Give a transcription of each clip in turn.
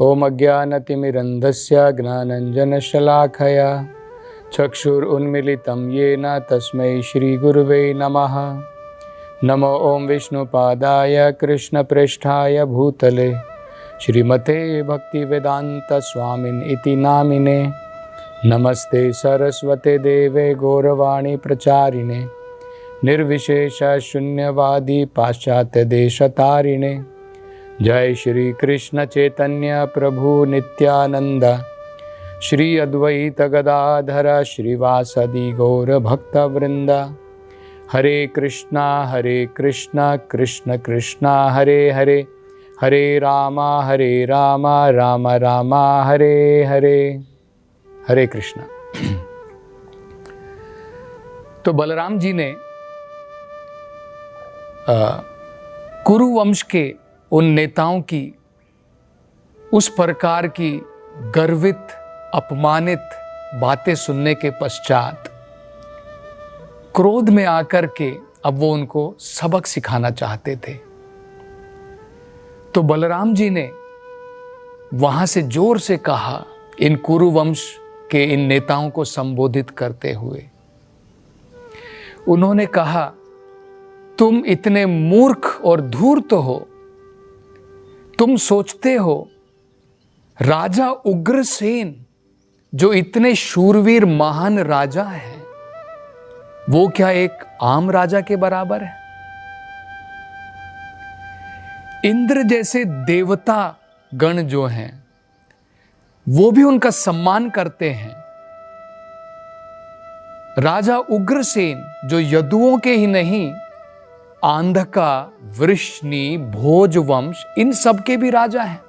ओम अज्ञानतिमिरन्धस्य ज्ञानाञ्जनशलाखया चक्षुरुन्मीलितं येन तस्मै श्रीगुरुवे नमः। नमो ओम विष्णुपादाय कृष्णप्रेष्ठाय भूतले श्रीमते भक्तिवेदांत स्वामिन् इति नामिने। नमस्ते सरस्वते देवे गौरवाणी प्रचारिणे निर्विशेष शून्यवादी पाश्चात्य देशतारिणे। जय श्री कृष्ण चैतन्य प्रभु नित्यानंद श्री अद्वैत गदाधर श्रीवासदि गौर भक्तवृंद। हरे कृष्णा कृष्ण कृष्णा हरे हरे, हरे राम राम राम हरे हरे। हरे कृष्णा। तो बलराम जी ने कुरु वंश के उन नेताओं की उस प्रकार की गर्वित अपमानित बातें सुनने के पश्चात क्रोध में आकर के अब वो उनको सबक सिखाना चाहते थे। तो बलराम जी ने वहां से जोर से कहा, इन कुरु वंश के इन नेताओं को संबोधित करते हुए उन्होंने कहा, तुम इतने मूर्ख और धूर्त हो, तुम सोचते हो राजा उग्रसेन जो इतने शूरवीर महान राजा हैं, वो क्या एक आम राजा के बराबर है? इंद्र जैसे देवता गण जो हैं वो भी उनका सम्मान करते हैं। राजा उग्रसेन जो यदुओं के ही नहीं, आंधका, वृष्णि, भोज वंश, इन सब के भी राजा हैं,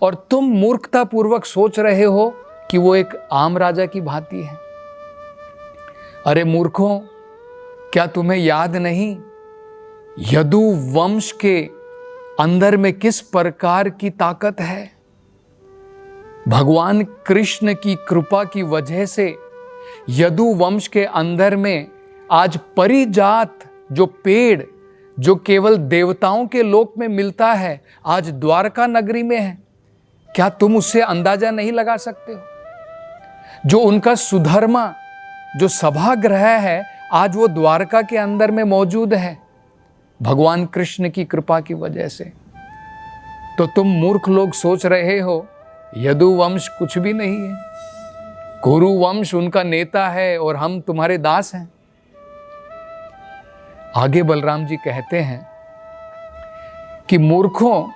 और तुम मूर्खता पूर्वक सोच रहे हो कि वो एक आम राजा की भांति है। अरे मूर्खों, क्या तुम्हें याद नहीं यदु वंश के अंदर में किस प्रकार की ताकत है? भगवान कृष्ण की कृपा की वजह से यदु वंश के अंदर में आज परिजात जो पेड़ जो केवल देवताओं के लोक में मिलता है, आज द्वारका नगरी में है। क्या तुम उससे अंदाजा नहीं लगा सकते हो? जो उनका सुधर्मा जो सभागृह है, आज वो द्वारका के अंदर में मौजूद है भगवान कृष्ण की कृपा की वजह से। तो तुम मूर्ख लोग सोच रहे हो यदु वंश कुछ भी नहीं है, कुरु वंश उनका नेता है और हम तुम्हारे दास हैं। आगे बलराम जी कहते हैं कि मूर्खों,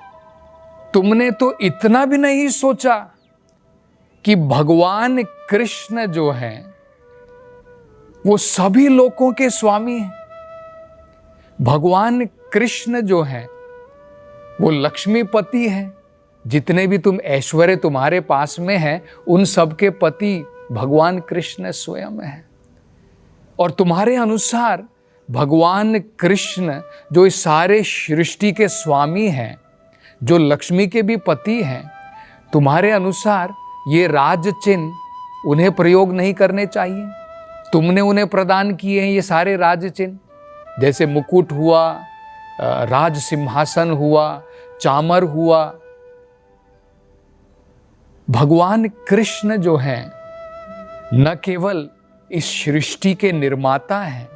तुमने तो इतना भी नहीं सोचा कि भगवान कृष्ण जो हैं वो सभी लोकों के स्वामी हैं। भगवान कृष्ण जो हैं वो लक्ष्मीपति हैं। जितने भी तुम ऐश्वर्य तुम्हारे पास में है, उन सब के पति भगवान कृष्ण स्वयं है। और तुम्हारे अनुसार भगवान कृष्ण जो इस सारे सृष्टि के स्वामी हैं, जो लक्ष्मी के भी पति हैं, तुम्हारे अनुसार ये राज चिन्ह उन्हें प्रयोग नहीं करने चाहिए? तुमने उन्हें प्रदान किए हैं ये सारे राज चिन्ह, जैसे मुकुट हुआ, राज सिंहासन हुआ, चामर हुआ। भगवान कृष्ण जो हैं न केवल इस सृष्टि के निर्माता हैं,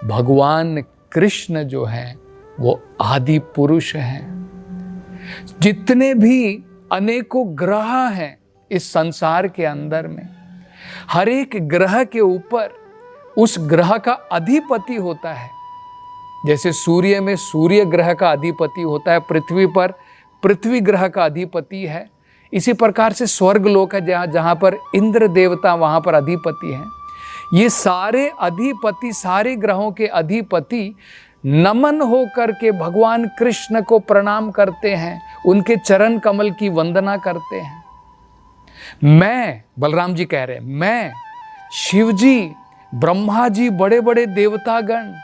भगवान कृष्ण जो हैं वो आदि पुरुष हैं। जितने भी अनेकों ग्रह हैं इस संसार के अंदर में, हर एक ग्रह के ऊपर उस ग्रह का अधिपति होता है। जैसे सूर्य में सूर्य ग्रह का अधिपति होता है, पृथ्वी पर पृथ्वी ग्रह का अधिपति है। इसी प्रकार से स्वर्ग लोक है जहाँ पर इंद्र देवता वहाँ पर अधिपति हैं। ये सारे अधिपति, सारे ग्रहों के अधिपति नमन होकर के भगवान कृष्ण को प्रणाम करते हैं, उनके चरण कमल की वंदना करते हैं। मैं, बलराम जी कह रहे हैं, मैं, शिव जी, ब्रह्मा जी, बड़े बड़े देवतागण,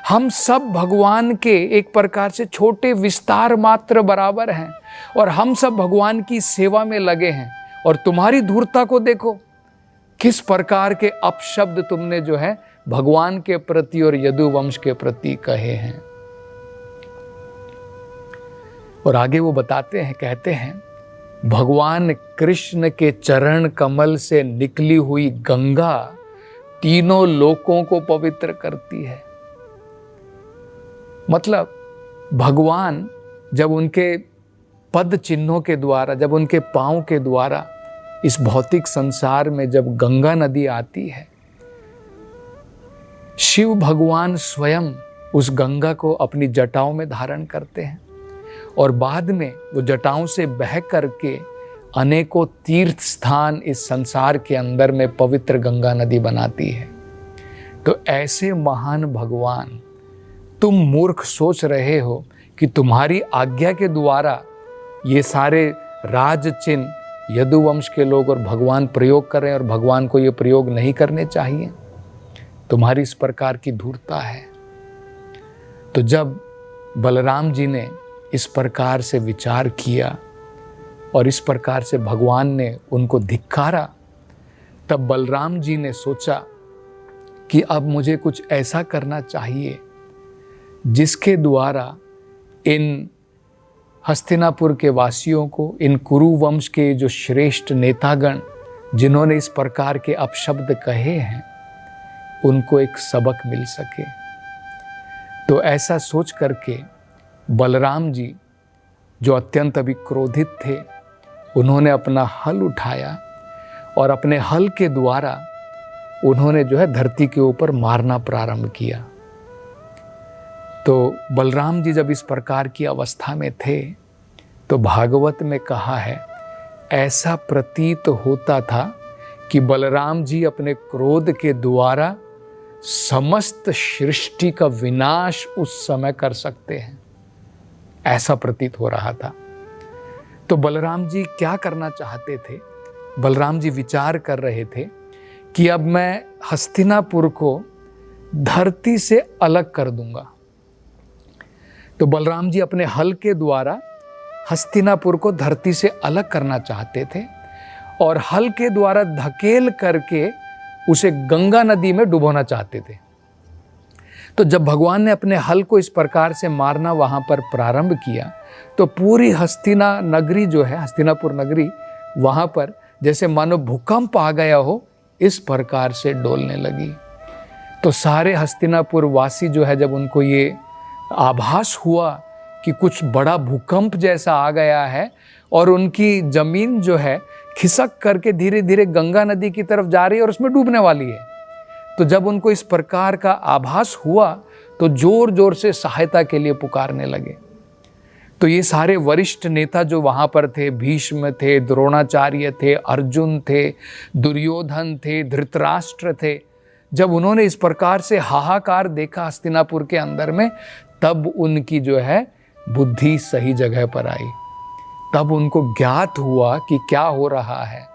हम सब भगवान के एक प्रकार से छोटे विस्तार मात्र बराबर हैं, और हम सब भगवान की सेवा में लगे हैं। और तुम्हारी धूर्तता को देखो, किस प्रकार के अपशब्द तुमने जो है भगवान के प्रति और यदुवंश के प्रति कहे हैं। और आगे वो बताते हैं, कहते हैं भगवान कृष्ण के चरण कमल से निकली हुई गंगा तीनों लोकों को पवित्र करती है। मतलब भगवान जब उनके पद चिन्हों के द्वारा, जब उनके पांव के द्वारा इस भौतिक संसार में जब गंगा नदी आती है, शिव भगवान स्वयं उस गंगा को अपनी जटाओं में धारण करते हैं और बाद में वो जटाओं से बह करके अनेकों तीर्थ स्थान इस संसार के अंदर में पवित्र गंगा नदी बनाती है। तो ऐसे महान भगवान, तुम मूर्ख सोच रहे हो कि तुम्हारी आज्ञा के द्वारा ये सारे राज चिन्ह यदुवंश के लोग और भगवान प्रयोग कर रहे हैं और भगवान को ये प्रयोग नहीं करने चाहिए। तुम्हारी इस प्रकार की धूर्तता है। तो जब बलराम जी ने इस प्रकार से विचार किया और इस प्रकार से भगवान ने उनको धिक्कारा, तब बलराम जी ने सोचा कि अब मुझे कुछ ऐसा करना चाहिए जिसके द्वारा इन हस्तिनापुर के वासियों को, इन कुरु वंश के जो श्रेष्ठ नेतागण जिन्होंने इस प्रकार के अपशब्द कहे हैं, उनको एक सबक मिल सके। तो ऐसा सोच करके बलराम जी, जो अत्यंत अभी क्रोधित थे, उन्होंने अपना हल उठाया और अपने हल के द्वारा उन्होंने जो है धरती के ऊपर मारना प्रारंभ किया। तो बलराम जी जब इस प्रकार की अवस्था में थे तो भागवत में कहा है, ऐसा प्रतीत होता था कि बलराम जी अपने क्रोध के द्वारा समस्त सृष्टि का विनाश उस समय कर सकते हैं, ऐसा प्रतीत हो रहा था। तो बलराम जी क्या करना चाहते थे? बलराम जी विचार कर रहे थे कि अब मैं हस्तिनापुर को धरती से अलग कर दूंगा। तो बलराम जी अपने हल के द्वारा हस्तिनापुर को धरती से अलग करना चाहते थे और हल के द्वारा धकेल करके उसे गंगा नदी में डुबोना चाहते थे। तो जब भगवान ने अपने हल को इस प्रकार से मारना वहां पर प्रारंभ किया तो पूरी हस्तिना नगरी जो है, हस्तिनापुर नगरी, वहां पर जैसे मानो भूकंप आ गया हो, इस प्रकार से डोलने लगी। तो सारे हस्तिनापुर वासी जो है, जब उनको ये आभास हुआ कि कुछ बड़ा भूकंप जैसा आ गया है और उनकी जमीन जो है खिसक करके धीरे धीरे गंगा नदी की तरफ जा रही है और उसमें डूबने वाली है, तो जब उनको इस प्रकार का आभास हुआ तो जोर जोर से सहायता के लिए पुकारने लगे। तो ये सारे वरिष्ठ नेता जो वहाँ पर थे, भीष्म थे, द्रोणाचार्य थे, अर्जुन थे, दुर्योधन थे, धृतराष्ट्र थे, जब उन्होंने इस प्रकार से हाहाकार देखा हस्तिनापुर के अंदर में, तब उनकी जो है बुद्धि सही जगह पर आई। तब उनको ज्ञात हुआ कि क्या हो रहा है,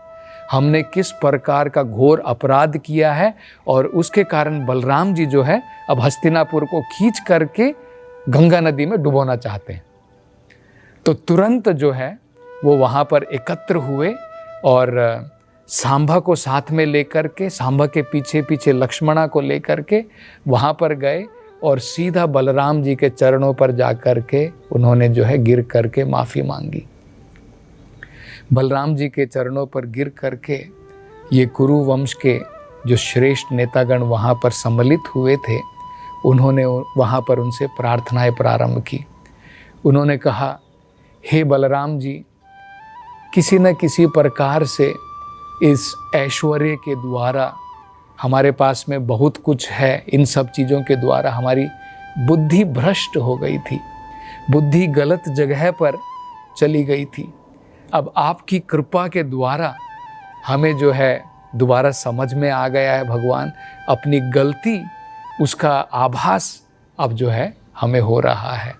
हमने किस प्रकार का घोर अपराध किया है और उसके कारण बलराम जी जो है अब हस्तिनापुर को खींच करके गंगा नदी में डुबोना चाहते हैं। तो तुरंत जो है वो वहाँ पर एकत्र हुए और सांबा को साथ में लेकर के, सांबा के पीछे पीछे लक्ष्मणा को लेकर के वहाँ पर गए और सीधा बलराम जी के चरणों पर जा कर के उन्होंने जो है गिर करके माफ़ी मांगी। बलराम जी के चरणों पर गिर करके ये कुरु वंश के जो श्रेष्ठ नेतागण वहाँ पर सम्मिलित हुए थे, उन्होंने वहाँ पर उनसे प्रार्थनाएं प्रारंभ की। उन्होंने कहा, हे बलराम जी, किसी न किसी प्रकार से इस ऐश्वर्य के द्वारा हमारे पास में बहुत कुछ है, इन सब चीज़ों के द्वारा हमारी बुद्धि भ्रष्ट हो गई थी, बुद्धि गलत जगह पर चली गई थी। अब आपकी कृपा के द्वारा हमें जो है दोबारा समझ में आ गया है भगवान, अपनी गलती उसका आभास अब जो है हमें हो रहा है।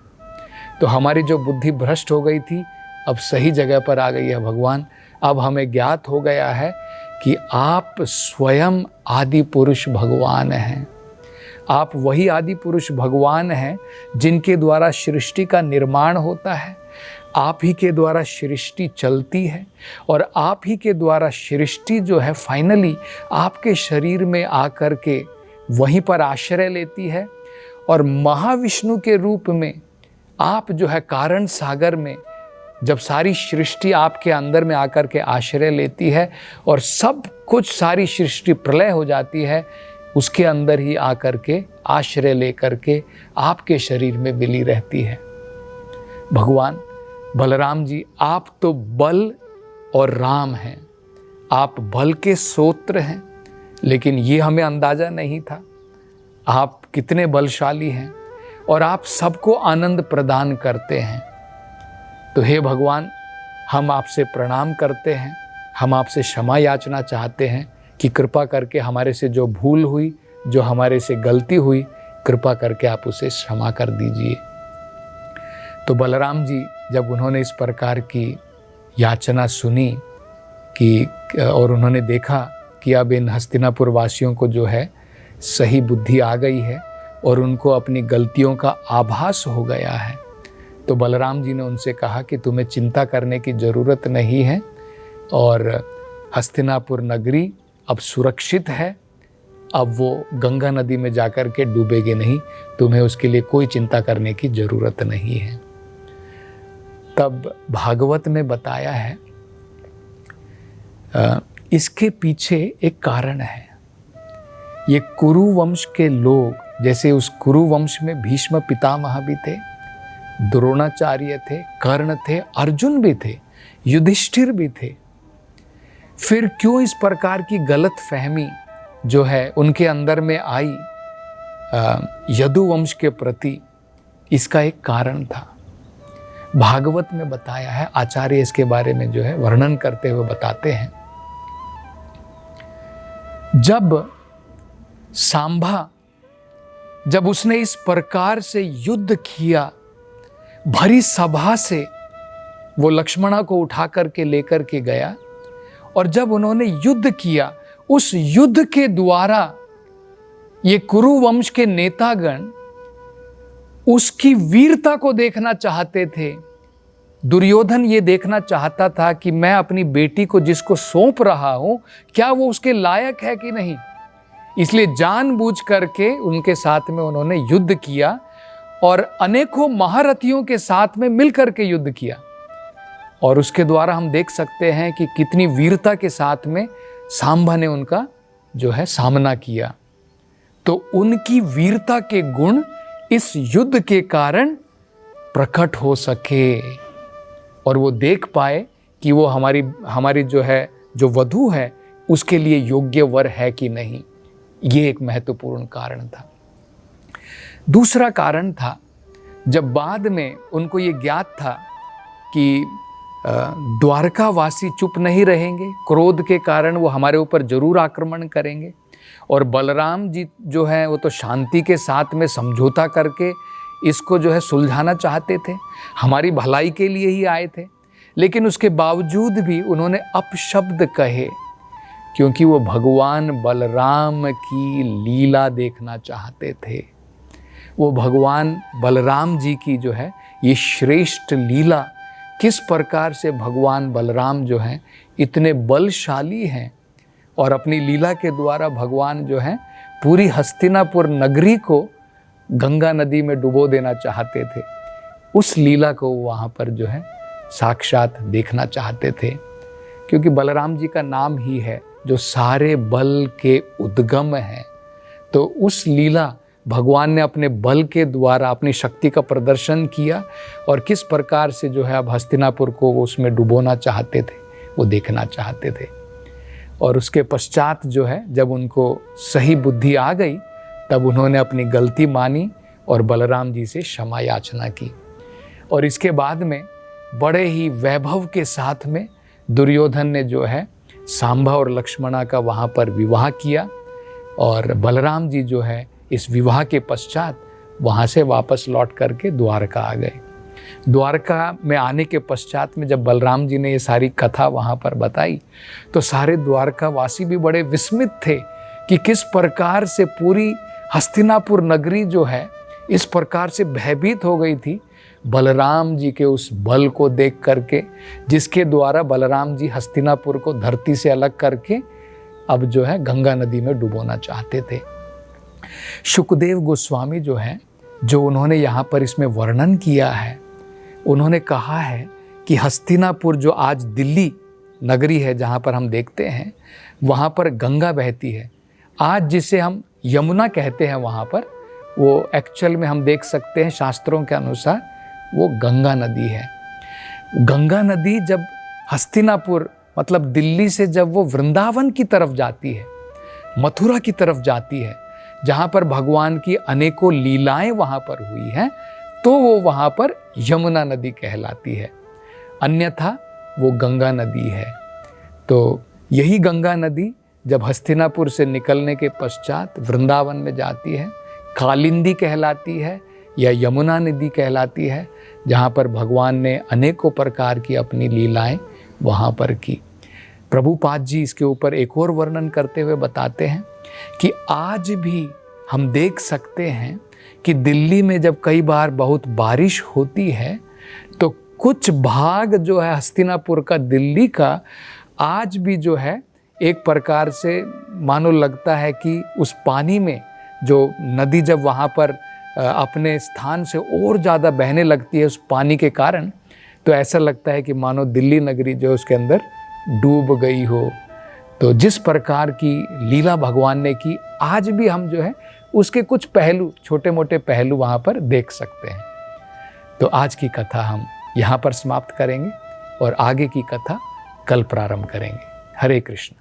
तो हमारी जो बुद्धि भ्रष्ट हो गई थी अब सही जगह पर आ गई है भगवान। अब हमें ज्ञात हो गया है कि आप स्वयं आदि पुरुष भगवान हैं। आप वही आदि पुरुष भगवान हैं जिनके द्वारा सृष्टि का निर्माण होता है, आप ही के द्वारा सृष्टि चलती है और आप ही के द्वारा सृष्टि जो है फाइनली आपके शरीर में आकर के वहीं पर आश्रय लेती है और महाविष्णु के रूप में आप जो है कारण सागर में जब सारी सृष्टि आपके अंदर में आकर के आश्रय लेती है और सब कुछ सारी सृष्टि प्रलय हो जाती है, उसके अंदर ही आकर के आश्रय लेकर के आपके शरीर में मिली रहती है। भगवान बलराम जी, आप तो बल और राम हैं, आप बल के सोत्र हैं, लेकिन ये हमें अंदाजा नहीं था आप कितने बलशाली हैं और आप सबको आनंद प्रदान करते हैं। तो हे भगवान, हम आपसे प्रणाम करते हैं, हम आपसे क्षमा याचना चाहते हैं कि कृपा करके हमारे से जो भूल हुई, जो हमारे से गलती हुई, कृपा करके आप उसे क्षमा कर दीजिए। तो बलराम जी जब उन्होंने इस प्रकार की याचना सुनी कि और उन्होंने देखा कि अब इन हस्तिनापुर वासियों को जो है सही बुद्धि आ गई है और उनको अपनी गलतियों का आभास हो गया है, तो बलराम जी ने उनसे कहा कि तुम्हें चिंता करने की ज़रूरत नहीं है और हस्तिनापुर नगरी अब सुरक्षित है, अब वो गंगा नदी में जाकर के डूबेगी नहीं, तुम्हें उसके लिए कोई चिंता करने की ज़रूरत नहीं है। तब भागवत में बताया है इसके पीछे एक कारण है। ये कुरु वंश के लोग, जैसे उस कुरु वंश में भीष्म पितामह भी थे, द्रोणाचार्य थे, कर्ण थे, अर्जुन भी थे, युधिष्ठिर भी थे, फिर क्यों इस प्रकार की गलत फहमी जो है उनके अंदर में आई यदु वंश के प्रति? इसका एक कारण था, भागवत में बताया है। आचार्य इसके बारे में जो है वर्णन करते हुए बताते हैं, जब सांभा जब उसने इस प्रकार से युद्ध किया, भरी सभा से वो लक्ष्मणा को उठा करके लेकर के गया, और जब उन्होंने युद्ध किया, उस युद्ध के द्वारा ये कुरु वंश के नेतागण उसकी वीरता को देखना चाहते थे। दुर्योधन ये देखना चाहता था कि मैं अपनी बेटी को जिसको सौंप रहा हूं, क्या वो उसके लायक है कि नहीं। इसलिए जानबूझ करके उनके साथ में उन्होंने युद्ध किया और अनेकों महारथियों के साथ में मिलकर के युद्ध किया, और उसके द्वारा हम देख सकते हैं कि कितनी वीरता के साथ में सांभा ने उनका जो है सामना किया। तो उनकी वीरता के गुण इस युद्ध के कारण प्रकट हो सके और वो देख पाए कि वो हमारी जो है जो वधू है उसके लिए योग्य वर है कि नहीं। ये एक महत्वपूर्ण कारण था। दूसरा कारण था, जब बाद में उनको ये ज्ञात था कि द्वारकावासी चुप नहीं रहेंगे, क्रोध के कारण वो हमारे ऊपर जरूर आक्रमण करेंगे, और बलराम जी जो है वो तो शांति के साथ में समझौता करके इसको जो है सुलझाना चाहते थे, हमारी भलाई के लिए ही आए थे, लेकिन उसके बावजूद भी उन्होंने अपशब्द कहे, क्योंकि वो भगवान बलराम की लीला देखना चाहते थे। वो भगवान बलराम जी की जो है ये श्रेष्ठ लीला, किस प्रकार से भगवान बलराम जो हैं इतने बलशाली हैं और अपनी लीला के द्वारा भगवान जो हैं पूरी हस्तिनापुर नगरी को गंगा नदी में डुबो देना चाहते थे। उस लीला को वहाँ पर जो है साक्षात देखना चाहते थे, क्योंकि बलराम जी का नाम ही है जो सारे बल के उद्गम है। तो उस लीला भगवान ने अपने बल के द्वारा अपनी शक्ति का प्रदर्शन किया और किस प्रकार से जो है अब हस्तिनापुर को वो उसमें डुबोना चाहते थे, वो देखना चाहते थे। और उसके पश्चात जो है जब उनको सही बुद्धि आ गई, तब उन्होंने अपनी गलती मानी और बलराम जी से क्षमा याचना की। और इसके बाद में बड़े ही वैभव के साथ में दुर्योधन ने जो है सांभा और लक्ष्मणा का वहाँ पर विवाह किया, और बलराम जी जो है इस विवाह के पश्चात वहाँ से वापस लौट करके द्वारका आ गए। द्वारका में आने के पश्चात में जब बलराम जी ने ये सारी कथा वहाँ पर बताई, तो सारे द्वारका वासी भी बड़े विस्मित थे कि किस प्रकार से पूरी हस्तिनापुर नगरी जो है इस प्रकार से भयभीत हो गई थी बलराम जी के उस बल को देख करके, जिसके द्वारा बलराम जी हस्तिनापुर को धरती से अलग करके अब जो है गंगा नदी में डुबोना चाहते थे। शुकदेव गोस्वामी जो है, जो उन्होंने यहाँ पर इसमें वर्णन किया है, उन्होंने कहा है कि हस्तिनापुर जो आज दिल्ली नगरी है जहाँ पर हम देखते हैं, वहाँ पर गंगा बहती है। आज जिसे हम यमुना कहते हैं वहाँ पर, वो एक्चुअल में हम देख सकते हैं शास्त्रों के अनुसार वो गंगा नदी है। गंगा नदी जब हस्तिनापुर मतलब दिल्ली से जब वो वृंदावन की तरफ जाती है, मथुरा की तरफ जाती है, जहाँ पर भगवान की अनेकों लीलाएं वहाँ पर हुई हैं, तो वो वहाँ पर यमुना नदी कहलाती है, अन्यथा वो गंगा नदी है। तो यही गंगा नदी जब हस्तिनापुर से निकलने के पश्चात वृंदावन में जाती है, कालिंदी कहलाती है या यमुना नदी कहलाती है, जहाँ पर भगवान ने अनेकों प्रकार की अपनी लीलाएं वहाँ पर की। प्रभुपाद जी इसके ऊपर एक और वर्णन करते हुए बताते हैं कि आज भी हम देख सकते हैं कि दिल्ली में जब कई बार बहुत बारिश होती है तो कुछ भाग जो है हस्तिनापुर का, दिल्ली का, आज भी जो है एक प्रकार से मानो लगता है कि उस पानी में जो नदी जब वहाँ पर अपने स्थान से और ज़्यादा बहने लगती है उस पानी के कारण, तो ऐसा लगता है कि मानो दिल्ली नगरी जो उसके अंदर डूब गई हो। तो जिस प्रकार की लीला भगवान ने की, आज भी हम जो है उसके कुछ पहलू, छोटे मोटे पहलू वहाँ पर देख सकते हैं। तो आज की कथा हम यहाँ पर समाप्त करेंगे और आगे की कथा कल प्रारंभ करेंगे। हरे कृष्ण।